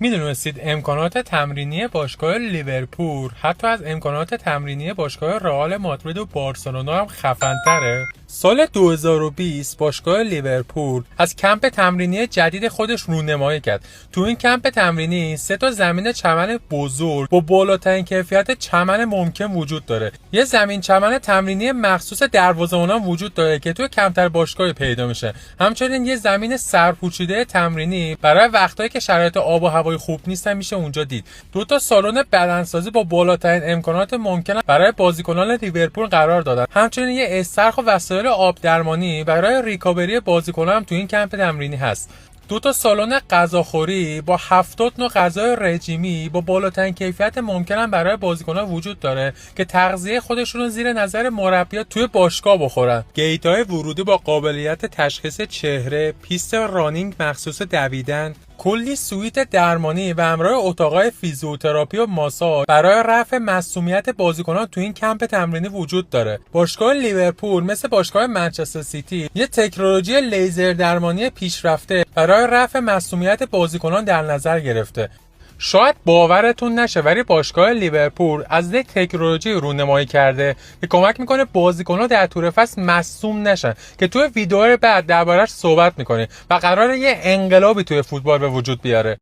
میدونستید امکانات تمرینی باشگاه لیورپول حتی از امکانات تمرینی باشگاه رئال مادرید و بارسلونا هم خفن‌تره؟ سال 2020 باشگاه لیورپول از کمپ تمرینی جدید خودش رونمایی کرد. تو این کمپ تمرینی 3 تا زمین چمن بزرگ با بالاترین کیفیت چمن ممکن وجود داره. یه زمین چمن تمرینی مخصوص دروازه‌بانان وجود داره که تو کمتر باشگاهی پیدا میشه. همچنین یه زمین سرپوشیده تمرینی برای وقتایی که شرایط آب و هوای خوب نیستن میشه اونجا دید. 2 تا سالن بدنسازی با بالاترین امکانات ممکن برای بازیکنان لیورپول قرار دادن. همچنین یه استرخ و وسایل آب درمانی برای ریکاوری بازیکنان هم تو این کمپ تمرینی هست. 2 تا سالن غذاخوری با 70 نوع غذای رژیمی با بالاترین کیفیت ممکن برای بازیکنان وجود داره که تغذیه خودشون رو زیر نظر مربیات توی باشگاه بخورن. گیت‌های ورودی با قابلیت تشخیص چهره، پیست رانینگ مخصوص دویدن، کلی سویت درمانی و همراه اتاقای فیزیوتراپی و ماساژ برای رفع معصومیت بازیکنان تو این کمپ تمرینی وجود داره. باشگاه لیورپول مثل باشگاه منچستر سیتی یه تکنولوژی لیزر درمانی پیشرفته برای رفع معصومیت بازیکنان در نظر گرفته. شاید باورتون نشه ولی باشگاه لیورپول از یک تکنولوژی رونمایی کرده که کمک میکنه بازیکن‌ها در طول فصل مصدوم نشن که توی ویدیو بعد درباره‌اش صحبت میکنه و قراره یه انقلابی توی فوتبال به وجود بیاره.